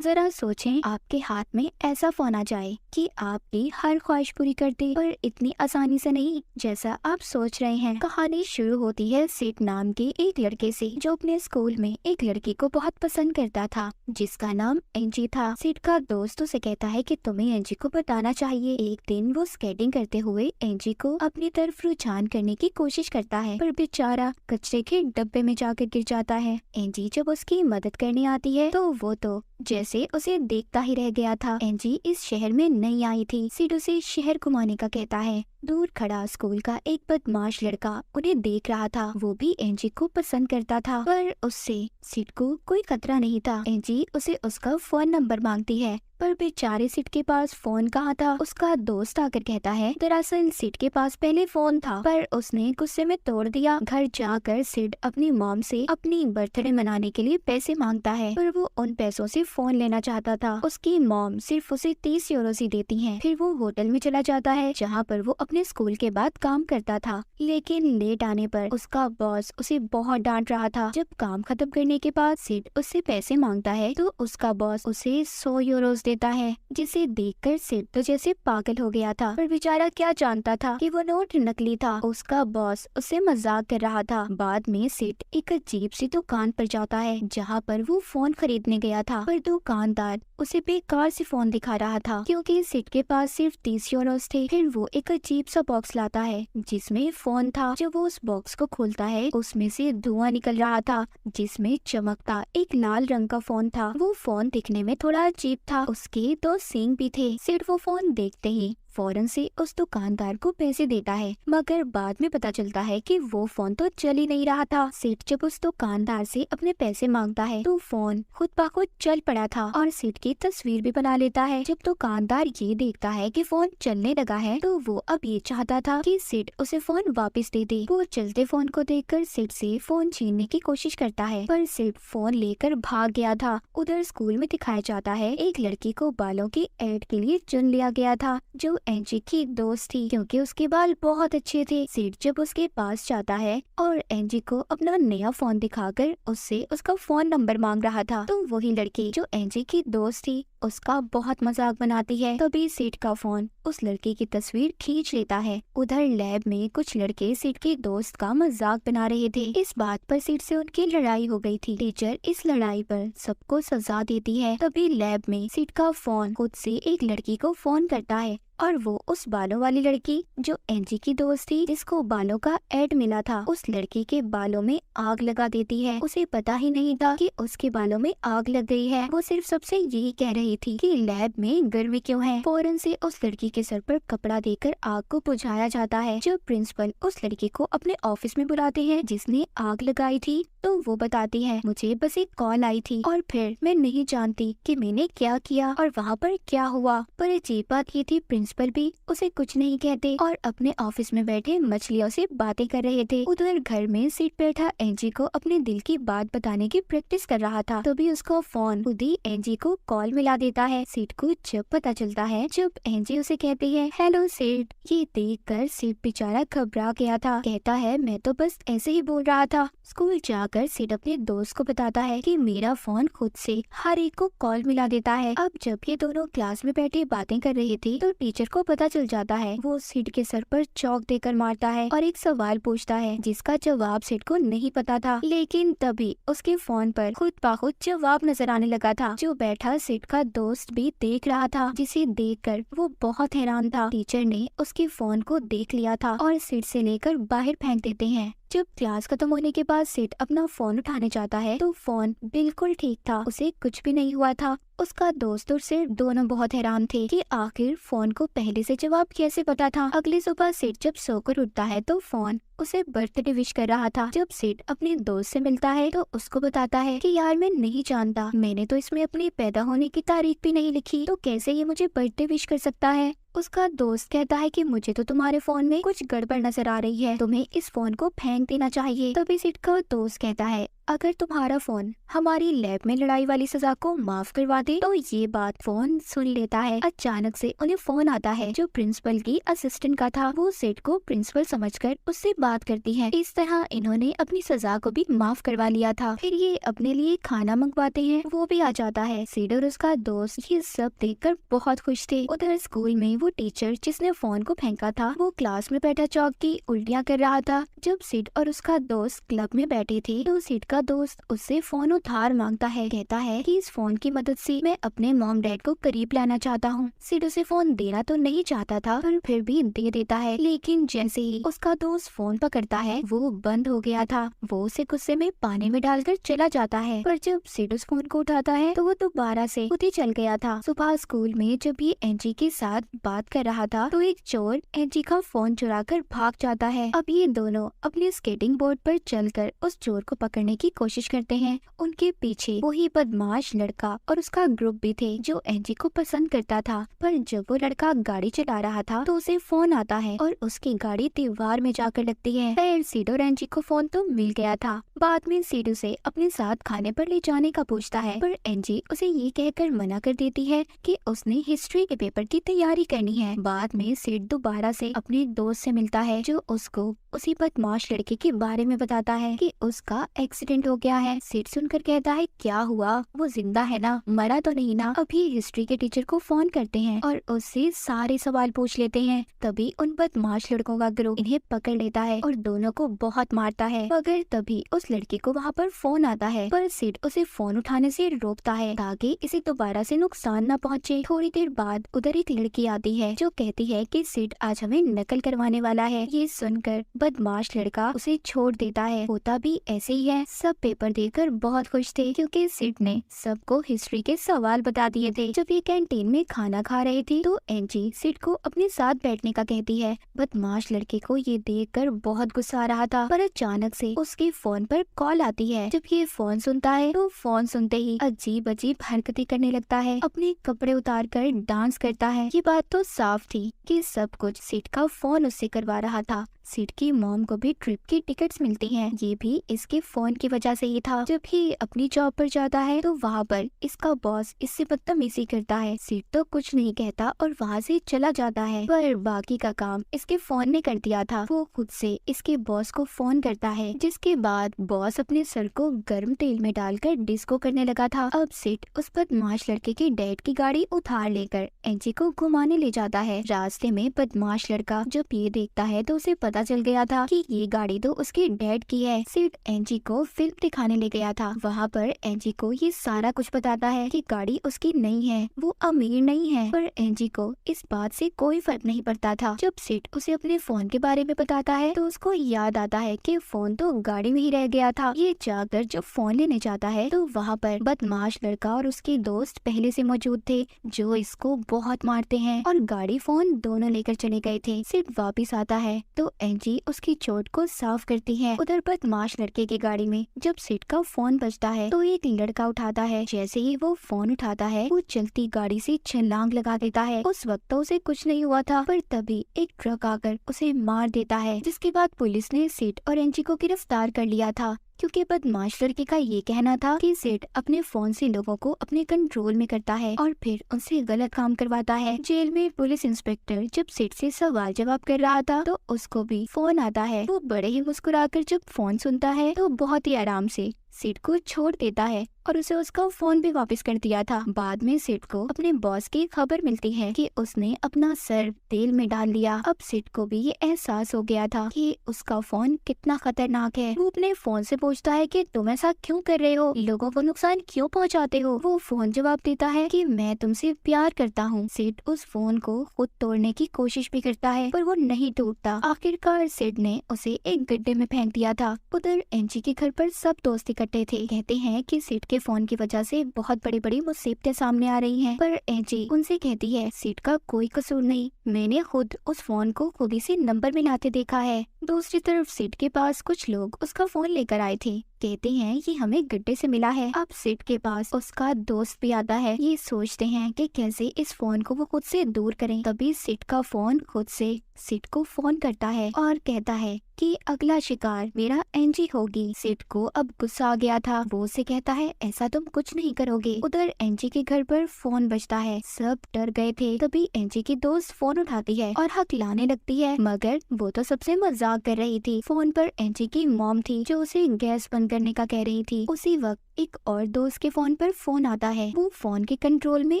जरा सोचें, आपके हाथ में ऐसा फोन आ जाए कि आपकी हर ख्वाहिश पूरी कर दे, पर इतनी आसानी से नहीं जैसा आप सोच रहे हैं। कहानी शुरू होती है सिड नाम के एक लड़के से, जो अपने स्कूल में एक लड़की को बहुत पसंद करता था, जिसका नाम एंजी था। सिड का दोस्त उसे कहता है कि तुम्हें एंजी को बताना चाहिए। एक दिन वो स्केटिंग करते हुए एंजी को अपनी तरफ रुझान करने की कोशिश करता है, पर बेचारा कचरे के डब्बे में जाकर गिर जाता है। एंजी जब उसकी मदद करने आती है तो वो तो जैसे उसे देखता ही रह गया था। एंजी इस शहर में नई आई थी। सिड उसे शहर घुमाने का कहता है। दूर खड़ा स्कूल का एक बदमाश लड़का उन्हें देख रहा था। वो भी एंजी को पसंद करता था, पर उससे सिड को कोई खतरा नहीं था। एंजी उसे उसका फोन नंबर मांगती है, पर बेचारे सिड के पास फोन कहाँ था। उसका दोस्त आकर कहता है दरअसल सिड के पास पहले फोन था, पर उसने गुस्से में तोड़ दिया। घर जाकर सिड अपनी मॉम से अपनी बर्थडे मनाने के लिए पैसे मांगता है, पर वो उन पैसों से फोन लेना चाहता था। उसकी मॉम सिर्फ उसे 30 यूरो ही देती है। फिर वो होटल में चला जाता है, जहाँ पर वो अपने स्कूल के बाद काम करता था, लेकिन लेट आने पर उसका बॉस उसे बहुत डांट रहा था। जब काम खत्म करने के बाद सिड उससे पैसे मांगता है तो उसका बॉस उसे 100 यूरोज देता है, जिसे देखकर सिड तो जैसे पागल हो गया था, पर बेचारा क्या जानता था कि वो नोट नकली था। उसका बॉस उससे मजाक कर रहा था। बाद में सिड एक अजीब सी दुकान पर जाता है, जहाँ पर वो फोन खरीदने गया था, पर दुकानदार उसे बेकार से फोन दिखा रहा था, क्योंकि सिड के पास सिर्फ 30 यूरोज थे। फिर वो एक अजीब सा बॉक्स लाता है जिसमें फोन था। जब वो उस बॉक्स को खोलता है, उसमें से धुआं निकल रहा था, जिसमें चमकता एक लाल रंग का फोन था। वो फोन दिखने में थोड़ा अजीब था, उसके 2 सींग भी थे। सिड वो फोन देखते ही फौरन से उस दुकानदार को पैसे देता है, मगर बाद में पता चलता है कि वो फोन तो चल ही नहीं रहा था। सिड जब उस दुकानदार से अपने पैसे मांगता है तो फोन खुद ब खुद चल पड़ा था और सिड की तस्वीर भी बना लेता है। जब दुकानदार ये देखता है कि फोन चलने लगा है तो वो अब ये चाहता था कि सिड उसे फोन वापस दे दे। वो चलते फोन को देखकर सिड से फोन छीनने की कोशिश करता है, पर सिड फोन लेकर भाग गया था। उधर स्कूल में दिखाया जाता है एक लड़की को बालों की एड के लिए चुन लिया गया था, जो एंजी की दोस्त थी, क्योंकि उसके बाल बहुत अच्छे थे। सिड जब उसके पास जाता है और एंजी को अपना नया फोन दिखाकर उससे उसका फोन नंबर मांग रहा था, तो वही लड़की जो एंजी की दोस्त थी उसका बहुत मजाक बनाती है। तभी सिड का फोन उस लड़की की तस्वीर खींच लेता है। उधर लैब में कुछ लड़के सिड के दोस्त का मजाक बना रहे थे। इस बात पर सिड से उनकी लड़ाई हो गई थी। टीचर इस लड़ाई पर सबको सजा देती है। तभी लैब में सिड का फोन खुद से एक लड़की को फोन करता है, और वो उस बालों वाली लड़की जो एंजी की दोस्त थी, जिसको बालों का एड मिला था, उस लड़की के बालों में आग लगा देती है। उसे पता ही नहीं था कि उसके बालों में आग लग गई है। वो सिर्फ सबसे यही कह रही थी कि लैब में गर्मी क्यों है। फौरन से उस लड़की के सर पर कपड़ा देकर आग को बुझाया जाता है। जब प्रिंसिपल उस लड़की को अपने ऑफिस में बुलाते हैं जिसने आग लगाई थी, तो वो बताती है मुझे बस एक कॉल आई थी और फिर मैं नहीं जानती कि मैंने क्या किया और वहाँ पर क्या हुआ। पर अजीब बात ये थी, प्रिंसिपल भी उसे कुछ नहीं कहते और अपने ऑफिस में बैठे मछलियों से बातें कर रहे थे। उधर घर में सिड बैठा एंजी को अपने दिल की बात बताने की प्रैक्टिस कर रहा था। तभी उसका फोन खुद ही एंजी को कॉल मिला देता है। सिड को जब पता चलता है, जब एंजी उसे कहती है हेलो सिड, ये देखकर सिड बेचारा घबरा गया था। कहता है मैं तो बस ऐसे ही बोल रहा था। स्कूल जाकर सिड अपने दोस्त को बताता है कि मेरा फोन खुद से हर एक को कॉल मिला देता है। अब जब ये दोनों क्लास में बैठे बातें कर रही थी तो टीचर को पता चल जाता है। वो सिड के सर पर चौक देकर मारता है और एक सवाल पूछता है जिसका जवाब सिड को नहीं पता था, लेकिन तभी उसके फोन पर खुद ब खुद जवाब नजर आने लगा था, जो बैठा सिड का दोस्त भी देख रहा था, जिसे देखकर वो बहुत हैरान था। टीचर ने उसके फोन को देख लिया था और सिड से लेकर बाहर फेंक देते हैं। जब क्लास खत्म होने के बाद सिड अपना फोन उठाने जाता है तो फोन बिल्कुल ठीक था, उसे कुछ भी नहीं हुआ था। उसका दोस्त और सिड दोनों बहुत हैरान थे कि आखिर फोन को पहले से जवाब कैसे पता था। अगली सुबह सिड जब सोकर उठता है तो फोन उसे बर्थडे विश कर रहा था। जब सिड अपने दोस्त से मिलता है तो उसको बताता है कि यार मैं नहीं जानता, मैंने तो इसमें अपने पैदा होने की तारीख भी नहीं लिखी, तो कैसे ये मुझे बर्थडे विश कर सकता है। उसका दोस्त कहता है कि मुझे तो तुम्हारे फोन में कुछ गड़बड़ नजर आ रही है, तुम्हें इस फोन को फेंक देना चाहिए। तभी सिड का दोस्त कहता है अगर तुम्हारा फोन हमारी लैब में लड़ाई वाली सजा को माफ करवा दे तो ये बात फोन सुन लेता है। अचानक से उन्हें फोन आता है जो प्रिंसिपल की असिस्टेंट का था। वो सिड को प्रिंसिपल समझकर उससे बात करती है। इस तरह इन्होंने अपनी सजा को भी माफ करवा लिया था। फिर ये अपने लिए खाना मंगवाते हैं, वो भी आ जाता है। सिड और उसका दोस्त ये सब देखकर बहुत खुश थे। उधर स्कूल में वो टीचर जिसने फोन को फेंका था वो क्लास में बैठा चौक की उल्टियाँ कर रहा था। जब सिड और उसका दोस्त क्लब में बैठे थे तो सिड का दोस्त उससे फोन उधार मांगता है। कहता है कि इस फोन की मदद से मैं अपने मॉम डैड को करीब लाना चाहता हूँ। सिड उसे फोन देना तो नहीं चाहता था पर फिर भी दे देता है। लेकिन जैसे ही उसका दोस्त फोन पकड़ता है वो बंद हो गया था। वो उसे गुस्से में पानी में डालकर चला जाता है। पर जब सिड उस फोन को उठाता है तो वो दोबारा से खुद ही चल गया था। सुबह स्कूल में जब ये एंजी के साथ बात कर रहा था तो एक चोर एंजी का फोन चुरा कर भाग जाता है। अब ये दोनों अपने स्केटिंग बोर्ड पर चलकर उस चोर को पकड़ने की कोशिश करते हैं। उनके पीछे वही बदमाश लड़का और उसका ग्रुप भी थे जो एंजी को पसंद करता था। पर जब वो लड़का गाड़ी चला रहा था तो उसे फोन आता है और उसकी गाड़ी दीवार में जाकर लगती है। फिर सिड और एंजी को फोन तो मिल गया था। बाद में सिड उसे अपने साथ खाने पर ले जाने का पूछता है पर एंजी उसे ये कहकर मना कर देती है कि उसने हिस्ट्री के पेपर की तैयारी करनी है। बाद में सिड दोबारा से अपने दोस्त से मिलता है जो उसको उसी बदमाश लड़के के बारे में बताता है कि उसका एक्सीडेंट हो गया है। सिड सुनकर कहता है क्या हुआ, वो जिंदा है ना, मरा तो नहीं ना। अभी हिस्ट्री के टीचर को फोन करते हैं और उससे सारे सवाल पूछ लेते हैं। तभी उन बदमाश लड़कों का ग्रुप इन्हें पकड़ लेता है और दोनों को बहुत मारता है। मगर तभी उस लड़के को वहाँ पर फोन आता है पर सिड उसे फोन उठाने से रोकता है ताकि इसे दोबारा से नुकसान न पहुँचे। थोड़ी देर बाद उधर एक लड़की आती है जो कहती है कि सिड आज हमें नकल करवाने वाला है। ये सुनकर बदमाश लड़का उसे छोड़ देता है। होता भी ऐसे ही है। सब पेपर देकर बहुत खुश थे क्योंकि सिड ने सबको हिस्ट्री के सवाल बता दिए थे। जब ये कैंटीन में खाना खा रहे थे तो एंजी सिड को अपने साथ बैठने का कहती है। बदमाश लड़के को ये देखकर बहुत गुस्सा आ रहा था पर अचानक से उसके फोन पर कॉल आती है। जब ये फोन सुनता है तो फोन सुनते ही अजीब अजीब हरकतें करने लगता है। अपने कपड़े उतार कर डांस करता है। ये बात तो साफ थी कि सब कुछ सिड का फोन उससे करवा रहा था। सिड की मॉम को भी ट्रिप की टिकट्स मिलती हैं। ये भी इसके फोन की वजह से ही था। जब ये अपनी जॉब पर जाता है तो वहाँ पर इसका बॉस इससे बदतमीजी करता है। सिड तो कुछ नहीं कहता और वहाँ से चला जाता है पर बाकी का काम इसके फोन ने कर दिया था। वो खुद से इसके बॉस को फोन करता है जिसके बाद बॉस अपने सर को गर्म तेल में डालकर डिस्को करने लगा था। अब सिड उस बदमाश लड़के के डैड की गाड़ी उधार लेकर एंजी को घुमाने ले जाता है। रास्ते में बदमाश लड़का जब ये देखता है तो उसे पता चल गया था कि ये गाड़ी तो उसके डैड की है। सिड एंजी को फिल्म दिखाने ले गया था। वहाँ पर एंजी को ये सारा कुछ बताता है कि गाड़ी उसकी नहीं है, वो अमीर नहीं है। पर एंजी को इस बात से कोई फर्क नहीं पड़ता था। जब सिड उसे अपने फोन के बारे में बताता है तो उसको याद आता है कि फोन तो गाड़ी में ही रह गया था। ये जाकर जब फोन लेने जाता है तो वहाँ पर बदमाश लड़का और उसके दोस्त पहले से मौजूद थे जो इसको बहुत मारते हैं और गाड़ी फोन दोनों लेकर चले गए थे। सिड वापिस आता है तो एंजी उसकी चोट को साफ करती है। उधर बदमाश लड़के की गाड़ी में जब सिड का फोन बजता है तो एक लड़का उठाता है। जैसे ही वो फोन उठाता है वो चलती गाड़ी से छलांग लगा देता है। उस वक्त तो उसे कुछ नहीं हुआ था पर तभी एक ट्रक आकर उसे मार देता है जिसके बाद पुलिस ने सिड और एंजी को गिरफ्तार कर लिया था क्योंकि बदमाश लड़के का ये कहना था कि सिड अपने फोन से लोगों को अपने कंट्रोल में करता है और फिर उनसे गलत काम करवाता है। जेल में पुलिस इंस्पेक्टर जब सिड से सवाल जवाब कर रहा था तो उसको भी फोन आता है। वो बड़े ही मुस्कुराकर जब फोन सुनता है तो बहुत ही आराम से सिड को छोड़ देता है और उसे उसका फोन भी वापस कर दिया था। बाद में सिड को अपने बॉस की खबर मिलती है कि उसने अपना सर तेल में डाल लिया। अब सिड को भी ये एहसास हो गया था कि उसका फोन कितना खतरनाक है। वो अपने फोन से पूछता है कि तुम ऐसा क्यों कर रहे हो, लोगों को नुकसान क्यों पहुंचाते हो। वो फोन जवाब देता है कि मैं तुमसे प्यार करता हूँ। सिड उस फोन को खुद तोड़ने की कोशिश भी करता है पर वो नहीं टूटता। आखिरकार सिड ने उसे एक गड्ढे में फेंक दिया था। उधर एंजी के घर पर सब दोस्त इकट्ठे थे। कहते हैं कि सिड के फोन की वजह से बहुत बड़ी बड़ी मुसीबतें सामने आ रही हैं। पर एंजी उनसे कहती है सिड का कोई कसूर नहीं, मैंने खुद उस फोन को खुद ही से नंबर मिलाते देखा है। दूसरी तरफ सिड के पास कुछ लोग उसका फोन लेकर आए थे। कहते हैं ये हमें गड्ढे से मिला है। अब सिड के पास उसका दोस्त भी आता है। ये सोचते हैं कि कैसे इस फोन को वो खुद से दूर करें। तभी सिड का फोन खुद से सिड को फोन करता है और कहता है कि अगला शिकार मेरा एंजी होगी। सिड को अब गुस्सा आ गया था। वो उसे कहता है ऐसा तुम कुछ नहीं करोगे। उधर एंजी के घर पर फोन बजता है। सब डर गए थे। तभी एंजी की दोस्त फोन उठाती है और हकलाने लगती है, मगर वो तो सबसे मजाक कर रही थी। फोन पर एंजी की मॉम थी जो उसे गैस बंद करने का कह रही थी। उसी वक्त एक और दोस्त के फोन पर फोन आता है। वो फोन के कंट्रोल में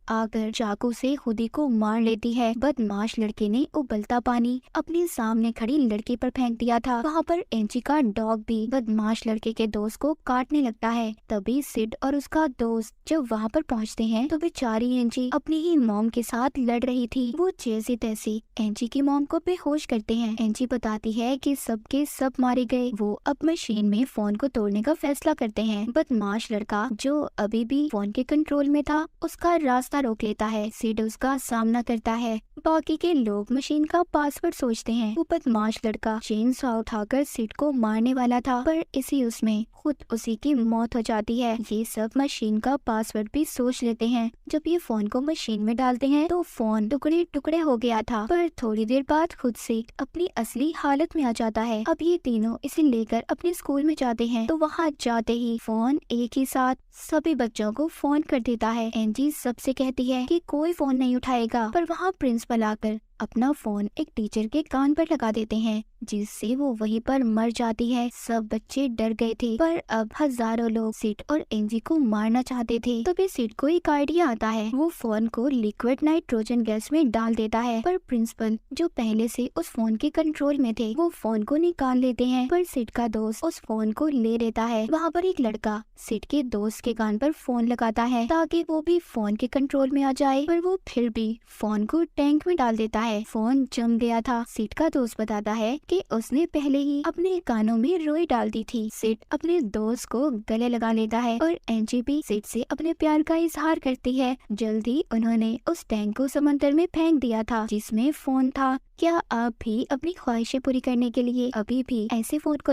आकर चाकू से खुदी को मार लेती है। बदमाश लड़के ने उबलता पानी अपने सामने खड़ी लड़की पर फेंक दिया था। वहाँ पर एंजी का डॉग भी बदमाश लड़के के दोस्त को काटने लगता है। तभी सिड और उसका दोस्त जब वहाँ पर पहुँचते हैं तो बेचारी एंजी अपनी ही मॉम के साथ लड़ रही थी। वो जैसे तैसे एंजी की मॉम को बेहोश करते हैं। एंजी बताती है कि सबके सब मारे गए। वो अब मशीन में फोन को तोड़ने का फैसला करते हैं। बदमाश लड़का जो अभी भी फोन के कंट्रोल में था उसका रास्ता रोक लेता है। सिड उसका सामना करता है। बाकी के लोग मशीन का पासवर्ड सोचते हैं। वो बदमाश लड़का चेन सॉ उठाकर सिड को मारने वाला था, पर इसी उसमें खुद उसी की मौत हो जाती है। ये सब मशीन का पासवर्ड भी सोच लेते हैं। जब ये फोन को मशीन में डालते हैं तो फोन टुकड़े टुकड़े हो गया था, पर थोड़ी देर बाद खुद से अपनी असली हालत में आ जाता है। अब ये तीनों इसे लेकर अपने स्कूल में जाते हैं तो वहाँ जाते ही फोन एक ही साथ सभी बच्चों को फोन कर देता है। एंजी सबसे कहती है कि कोई फोन नहीं उठाएगा, पर वहाँ प्रिंसिपल आकर अपना फोन एक टीचर के कान पर लगा देते हैं, जिससे वो वहीं पर मर जाती है। सब बच्चे डर गए थे, पर अब हजारों लोग सिड और एंजी को मारना चाहते थे। तभी सिड को एक आइडिया आता है। वो फोन को लिक्विड नाइट्रोजन गैस में डाल देता है, पर प्रिंसिपल जो पहले से उस फोन के कंट्रोल में थे वो फोन को निकाल लेते हैं। पर सिड का दोस्त उस फोन को ले लेता है। वहाँ पर एक लड़का सिड के दोस्त के कान पर फोन लगाता है ताकि वो भी फोन के कंट्रोल में आ जाए, पर वो फिर भी फोन को टैंक में डाल देता है। फोन जम गया था। सिड का दोस्त बताता है कि उसने पहले ही अपने कानों में रुई डाल दी थी। सिड अपने दोस्त को गले लगा लेता है और एंजी भी सिड से अपने प्यार का इजहार करती है। जल्दी उन्होंने उस टैंक को समंदर में फेंक दिया था जिसमें फोन था। क्या आप भी अपनी ख्वाहिशें पूरी करने के लिए अभी भी ऐसे फोन को